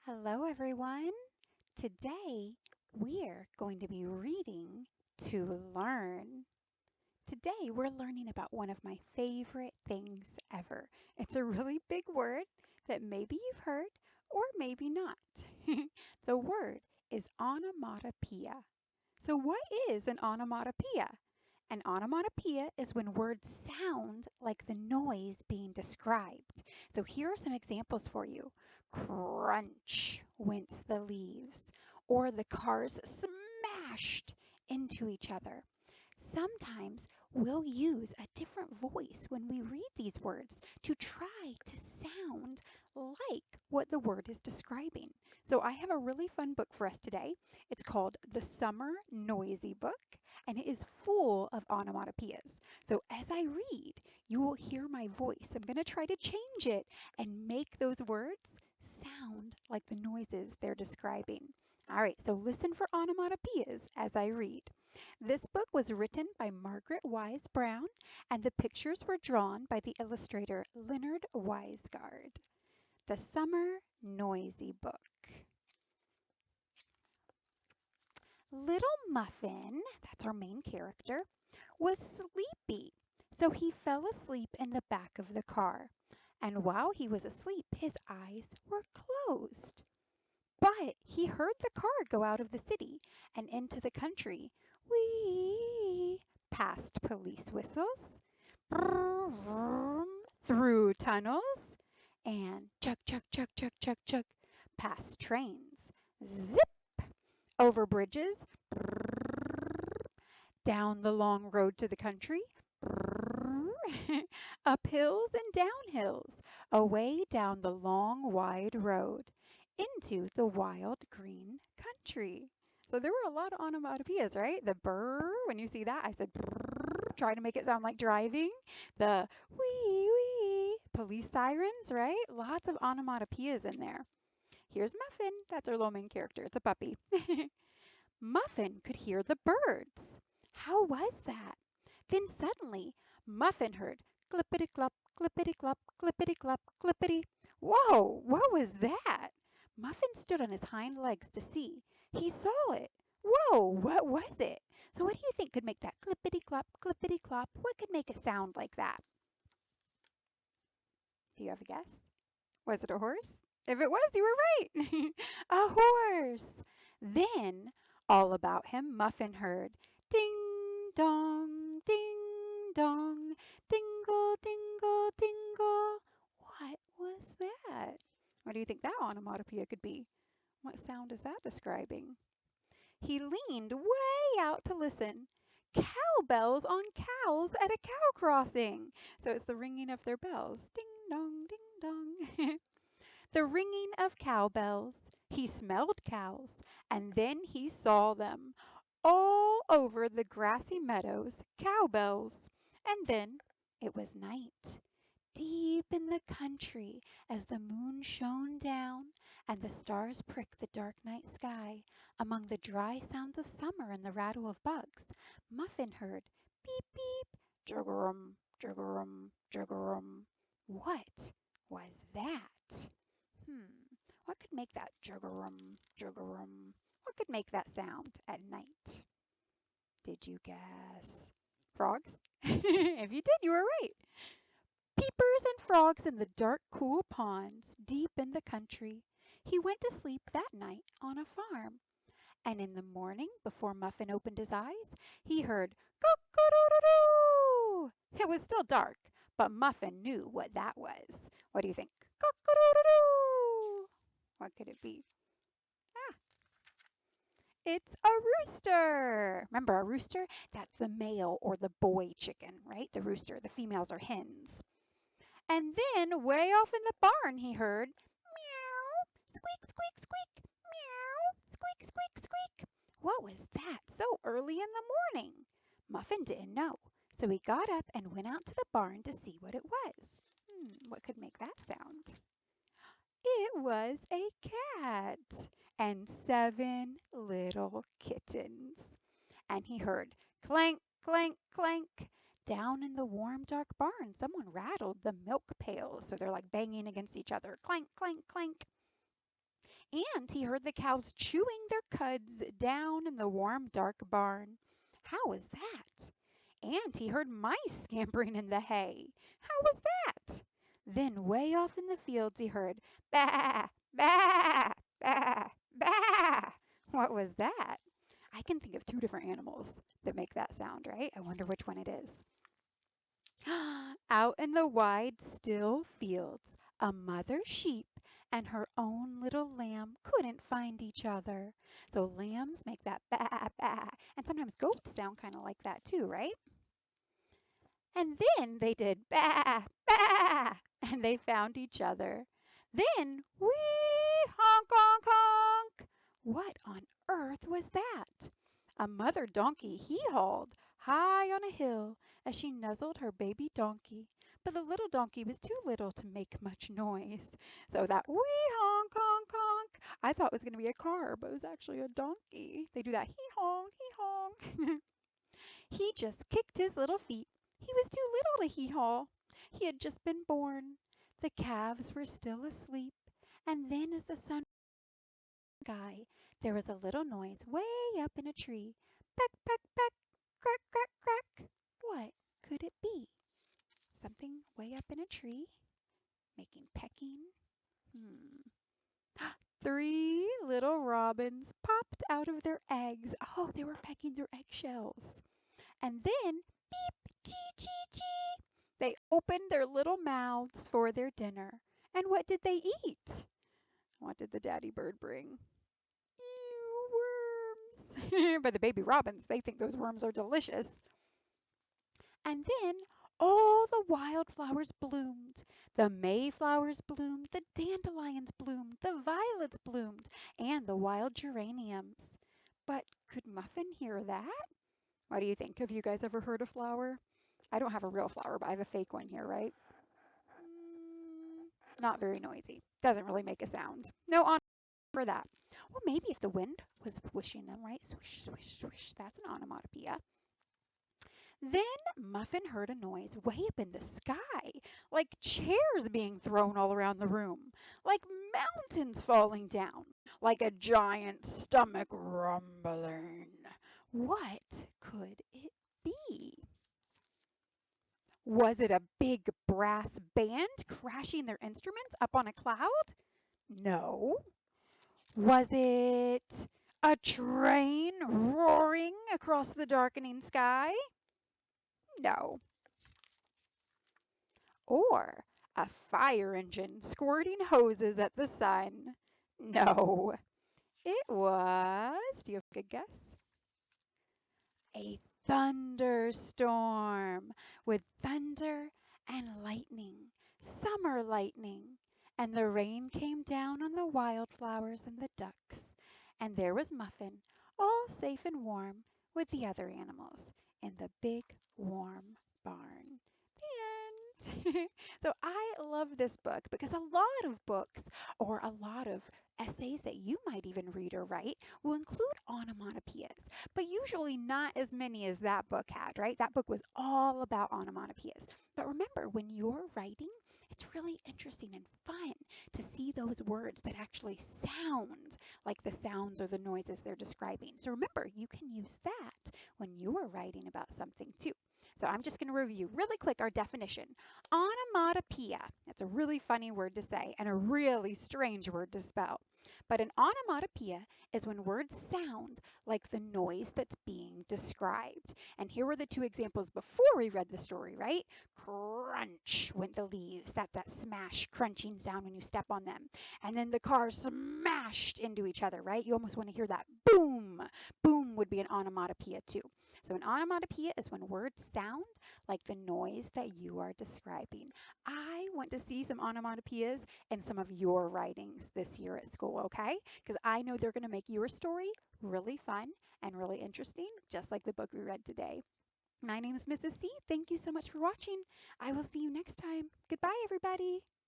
Hello, everyone. Today we're going to be reading to learn. Today we're learning about one of my favorite things ever. It's a really big word that maybe you've heard or maybe not. The word is onomatopoeia. So, what is an onomatopoeia? An onomatopoeia is when words sound like the noise being described. So here are some examples for you. Crunch went the leaves, or the cars smashed into each other. Sometimes we'll use a different voice when we read these words to try to sound like what the word is describing. So I have a really fun book for us today. It's called The Summer Noisy Book, and it is full of onomatopoeias. So as I read, you will hear my voice. I'm going to try to change it and make those words sound like the noises they're describing. All right, so listen for onomatopoeias as I read. This book was written by Margaret Wise Brown, and the pictures were drawn by the illustrator Leonard Weisgard. The Summer Noisy Book. Little Muffin, that's our main character, was sleepy, so he fell asleep in the back of the car. And while he was asleep, his eyes were closed. But he heard the car go out of the city and into the country. Whee! Past police whistles, brrr, vroom, through tunnels, and chug, chug, chug, chug, chug, chug, past trains. Zip! Over bridges, brrr, down the long road to the country, brrr, up hills and down hills, away down the long wide road, into the wild green country. So there were a lot of onomatopoeias, right? The brr, when you see that, I said brr, try to make it sound like driving. The wee wee, police sirens, right? Lots of onomatopoeias in there. Here's Muffin. That's our little main character. It's a puppy. Muffin could hear the birds. How was that? Then suddenly Muffin heard clippity clop, clippity clop, clippity clop, clippity. Whoa, what was that? Muffin stood on his hind legs to see. He saw it. Whoa, what was it? So what do you think could make that clippity clop, clippity clop? What could make it sound like that? Do you have a guess? Was it a horse? If it was, you were right. A horse. Then, all about him, Muffin heard ding dong, ding dong, dingle, dingle, dingle. What was that? What do you think that onomatopoeia could be? What sound is that describing? He leaned way out to listen. Cowbells on cows at a cow crossing. So it's the ringing of their bells. Ding dong, ding dong. The ringing of cowbells. He smelled cows, and then he saw them. All over the grassy meadows, cowbells. And then it was night. Deep in the country, as the moon shone down and the stars pricked the dark night sky, among the dry sounds of summer and the rattle of bugs, Muffin heard beep beep, juggerum, juggerum, juggerum. What was that? Hmm, what could make that juggerum, juggerum? What could make that sound at night? Did you guess? Frogs? If you did, you were right. Peepers and frogs in the dark, cool ponds deep in the country. He went to sleep that night on a farm, and in the morning, before Muffin opened his eyes, he heard cock-a-doodle-doo. It was still dark, but Muffin knew what that was. What do you think? Cock-a-doodle-doo. What could it be? Ah, it's a rooster. Remember a rooster? That's the male or the boy chicken, right? The rooster. The females are hens. And then way off in the barn he heard meow, squeak, squeak, squeak, meow, squeak, squeak, squeak. What was that so early in the morning? Muffin didn't know, so he got up and went out to the barn to see what it was. What could make that sound? It was a cat and 7 little kittens. And he heard clank, clank, clank. Down in the warm, dark barn, someone rattled the milk pails, so they're like banging against each other. Clank, clank, clank. And he heard the cows chewing their cuds down in the warm, dark barn. How was that? And he heard mice scampering in the hay. How was that? Then, way off in the fields, he heard baa, baa, baa, baa. What was that? I can think of two different animals that make that sound, right? I wonder which one it is. Out in the wide, still fields, a mother sheep and her own little lamb couldn't find each other. So lambs make that baa baa, and sometimes goats sound kind of like that too, right? And then they did baa baa, and they found each other. Then wee honk honk honk. What on earth was that? A mother donkey hee-hawed high on a hill as she nuzzled her baby donkey. But the little donkey was too little to make much noise. So that wee honk honk honk I thought was going to be a car, but it was actually a donkey. They do that hee honk. He just kicked his little feet. He was too little to hee-haw. He had just been born. The calves were still asleep. And then as the sun sky, there was a little noise way up in a tree. Peck, peck, peck, crack, crack, crack. What could it be? Something way up in a tree, making pecking. Hmm. Three little robins popped out of their eggs. Oh, they were pecking their eggshells. And then, beep, chee, chee, chee, they opened their little mouths for their dinner. And what did they eat? What did the daddy bird bring? Ew, worms. But the baby robins, they think those worms are delicious. And then all the wildflowers bloomed. The mayflowers bloomed, the dandelions bloomed, the violets bloomed, and the wild geraniums. But could Muffin hear that? What do you think? Have you guys ever heard a flower? I don't have a real flower, but I have a fake one here, right? Not very noisy. Doesn't really make a sound. No on for that. Well, maybe if the wind was wishing them, right? Swish, swish, swish. That's an onomatopoeia. Then Muffin heard a noise way up in the sky, like chairs being thrown all around the room, like mountains falling down, like a giant stomach rumbling. What could it be? Was it a big brass band crashing their instruments up on a cloud? No. Was it a train roaring across the darkening sky? No. Or a fire engine squirting hoses at the sun? No. It was, do you have a good guess? A thunderstorm with thunder and lightning, summer lightning. And the rain came down on the wildflowers and the ducks. And there was Muffin, all safe and warm with the other animals in the big warm barn. The end. So I love this book because a lot of books or a lot of essays that you might even read or write will include onomatopoeias, but usually not as many as that book had, right? That book was all about onomatopoeias. But remember, when you're writing, it's really interesting and fun to see those words that actually sound like the sounds or the noises they're describing. So remember, you can use that when you're writing about something too. So I'm just going to review really quick our definition. Onomatopoeia, that's a really funny word to say and a really strange word to spell. But an onomatopoeia is when words sound like the noise that's being described. And here were the two examples before we read the story, right? Crunch went the leaves, that smash crunching sound when you step on them. And then the cars smashed into each other, right? You almost want to hear that boom. Boom would be an onomatopoeia too. So an onomatopoeia is when words sound like the noise that you are describing. I want to see some onomatopoeias in some of your writings this year at school, okay? Because I know they're going to make your story really fun and really interesting, just like the book we read today. My name is Mrs. C. Thank you so much for watching. I will see you next time. Goodbye, everybody.